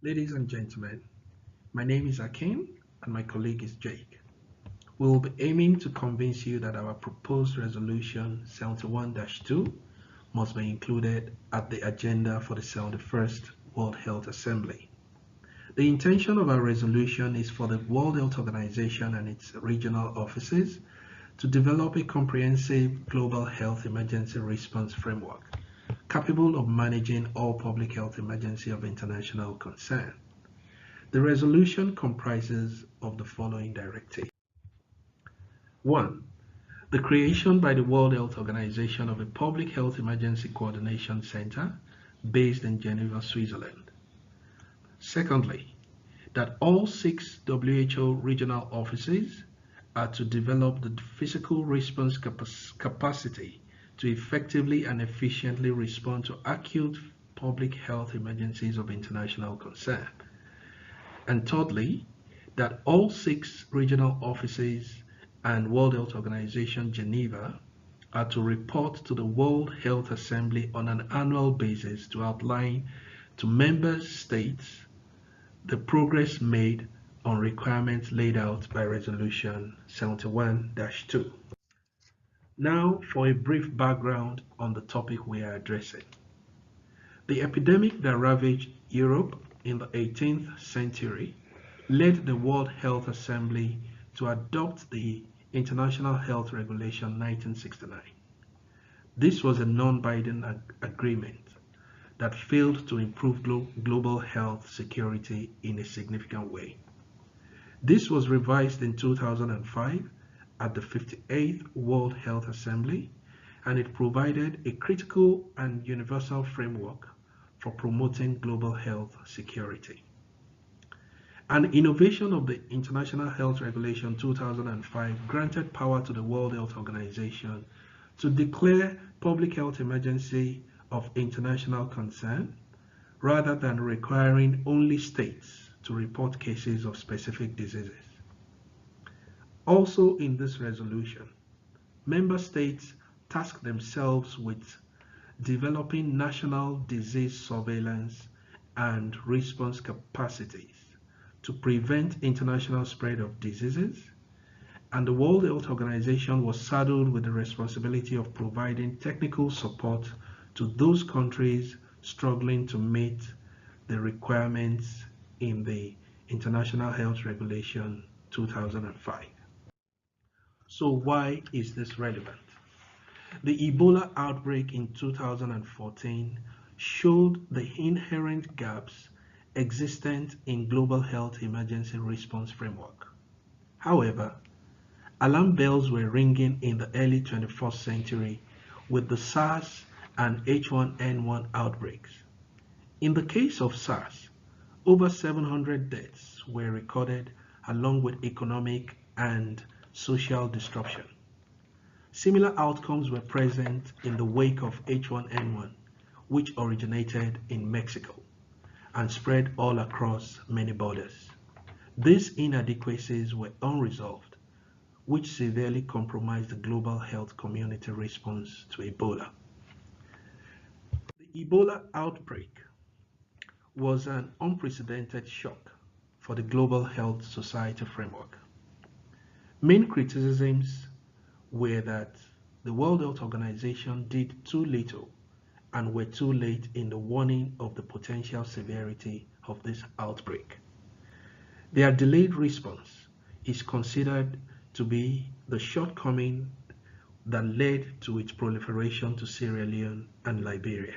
Ladies and gentlemen, my name is Akin and my colleague is Jake. We will be aiming to convince you that our proposed resolution 71-2 must be included at the agenda for the 71st World Health Assembly. The intention of our resolution is for the World Health Organization and its regional offices to develop a comprehensive global health emergency response framework capable of managing all public health emergency of international concern. The resolution comprises of the following directives. 1. The creation by the World Health Organization of a Public Health Emergency Coordination Center based in Geneva, Switzerland. Secondly, that all 6 WHO regional offices are to develop the physical response capacity to effectively and efficiently respond to acute public health emergencies of international concern. And thirdly, that all 6 regional offices and World Health Organization Geneva are to report to the World Health Assembly on an annual basis to outline to member states the progress made on requirements laid out by Resolution 71-2. Now for a brief background on the topic we are addressing. The epidemic that ravaged Europe in the 18th century led the World Health Assembly to adopt the International Health Regulation 1969. This was a non-binding agreement that failed to improve global health security in a significant way. This was revised in 2005 at the 58th World Health Assembly, and it provided a critical and universal framework for promoting global health security. An innovation of the International Health Regulation 2005 granted power to the World Health Organization to declare public health emergency of international concern rather than requiring only states to report cases of specific diseases. Also in this resolution, member states task themselves with developing national disease surveillance and response capacities to prevent international spread of diseases, and the World Health Organization was saddled with the responsibility of providing technical support to those countries struggling to meet the requirements in the International Health Regulation 2005. So why is this relevant? The Ebola outbreak in 2014 showed the inherent gaps existent in global health emergency response framework. However, alarm bells were ringing in the early 21st century with the SARS and H1N1 outbreaks. In the case of SARS, over 700 deaths were recorded along with economic and social disruption. Similar outcomes were present in the wake of H1N1, which originated in Mexico and spread all across many borders. These inadequacies were unresolved, which severely compromised the global health community response to Ebola. The Ebola outbreak was an unprecedented shock for the global health society framework. Main criticisms were that the World Health Organization did too little and were too late in the warning of the potential severity of this outbreak. Their delayed response is considered to be the shortcoming that led to its proliferation to Sierra Leone and Liberia.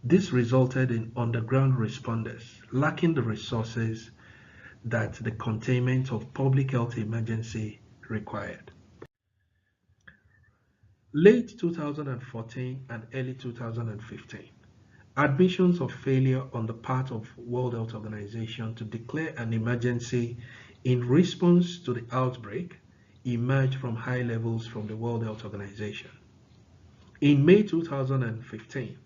This resulted in underground responders lacking the resources that the containment of public health emergency required. Late 2014 and early 2015, admissions of failure on the part of World Health Organization to declare an emergency in response to the outbreak emerged from high levels from the World Health Organization. In May 2015,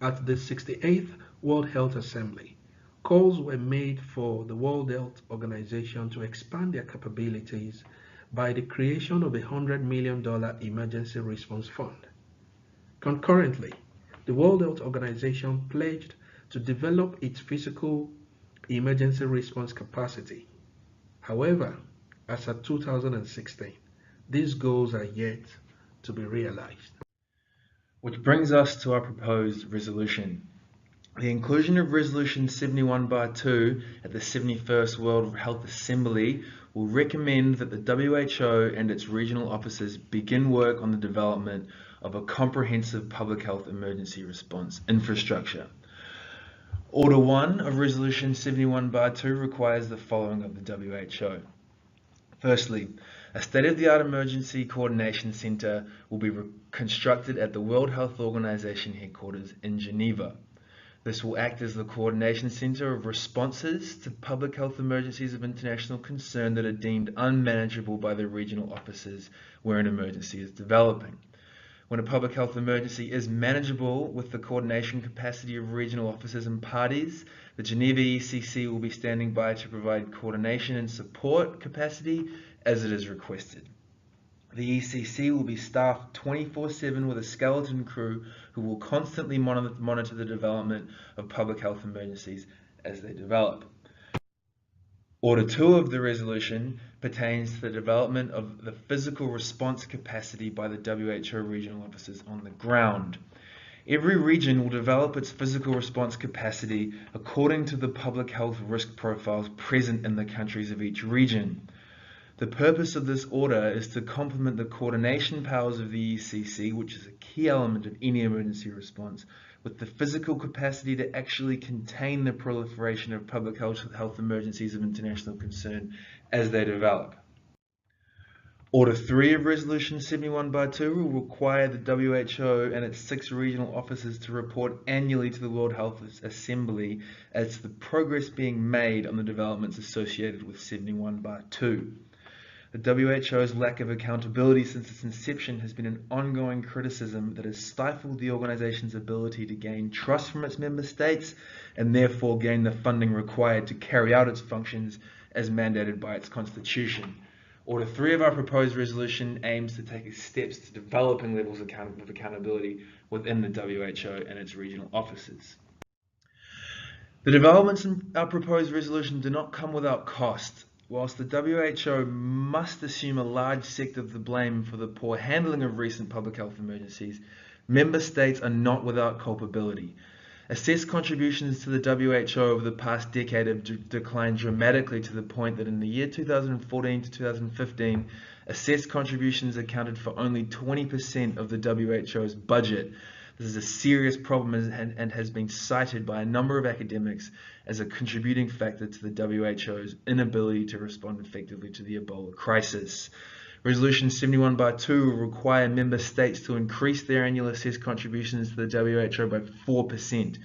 at the 68th World Health Assembly, calls were made for the World Health Organization to expand their capabilities by the creation of a $100 million emergency response fund. Concurrently, the World Health Organization pledged to develop its physical emergency response capacity. However, as of 2016, these goals are yet to be realized. Which brings us to our proposed resolution. The inclusion of Resolution 71/2 at the 71st World Health Assembly will recommend that the WHO and its regional offices begin work on the development of a comprehensive public health emergency response infrastructure. Order 1 of Resolution 71/2 requires the following of the WHO. Firstly, a state-of-the-art emergency coordination center will be constructed at the World Health Organization headquarters in Geneva. This will act as the coordination center of responses to public health emergencies of international concern that are deemed unmanageable by the regional offices where an emergency is developing. When a public health emergency is manageable with the coordination capacity of regional offices and parties, the Geneva ECC will be standing by to provide coordination and support capacity as it is requested. The ECC will be staffed 24/7 with a skeleton crew who will constantly monitor the development of public health emergencies as they develop. Order 2 of the resolution pertains to the development of the physical response capacity by the WHO regional offices on the ground. Every region will develop its physical response capacity according to the public health risk profiles present in the countries of each region. The purpose of this order is to complement the coordination powers of the ECC, which is a key element of any emergency response, with the physical capacity to actually contain the proliferation of public health emergencies of international concern as they develop. Order 3 of Resolution 71/2 will require the WHO and its 6 regional offices to report annually to the World Health Assembly as to the progress being made on the developments associated with 71/2. The WHO's lack of accountability since its inception has been an ongoing criticism that has stifled the organization's ability to gain trust from its member states and therefore gain the funding required to carry out its functions as mandated by its constitution. Order 3 of our proposed resolution aims to take steps to developing levels of accountability within the WHO and its regional offices. The developments in our proposed resolution do not come without cost. Whilst the WHO must assume a large sector of the blame for the poor handling of recent public health emergencies, member states are not without culpability. Assessed contributions to the WHO over the past decade have declined dramatically to the point that in the year 2014 to 2015, assessed contributions accounted for only 20% of the WHO's budget. This is a serious problem and has been cited by a number of academics as a contributing factor to the WHO's inability to respond effectively to the Ebola crisis. Resolution 71/2 will require member states to increase their annual assessed contributions to the WHO by 4%.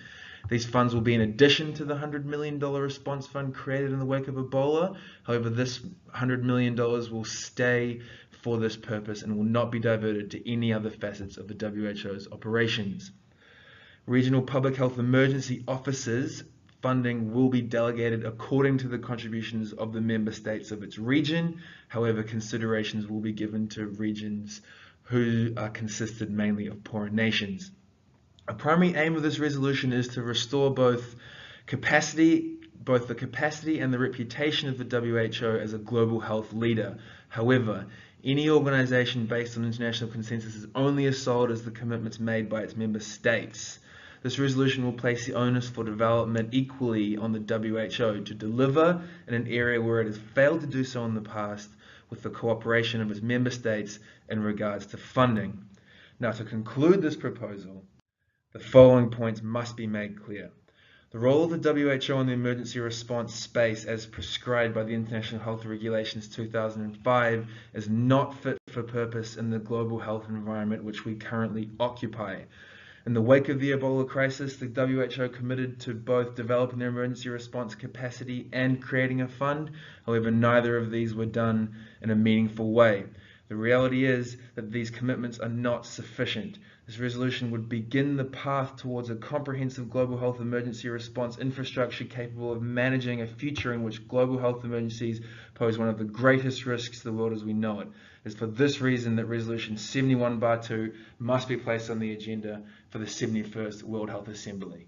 These funds will be in addition to the $100 million response fund created in the wake of Ebola. However, this $100 million will stay for this purpose and will not be diverted to any other facets of the WHO's operations. Regional public health emergency offices funding will be delegated according to the contributions of the member states of its region. However, considerations will be given to regions who are consisted mainly of poorer nations. A primary aim of this resolution is to restore both the capacity and the reputation of the WHO as a global health leader. However, any organization based on international consensus is only as solid as the commitments made by its member states. This resolution will place the onus for development equally on the WHO to deliver in an area where it has failed to do so in the past, with the cooperation of its member states in regards to funding. Now, to conclude this proposal, the following points must be made clear. The role of the WHO in the emergency response space as prescribed by the International Health Regulations 2005 is not fit for purpose in the global health environment which we currently occupy. In the wake of the Ebola crisis, the WHO committed to both developing their emergency response capacity and creating a fund. However, neither of these were done in a meaningful way. The reality is that these commitments are not sufficient. This resolution would begin the path towards a comprehensive global health emergency response infrastructure capable of managing a future in which global health emergencies pose one of the greatest risks to the world as we know it. It is for this reason that Resolution 71/2 must be placed on the agenda for the 71st World Health Assembly.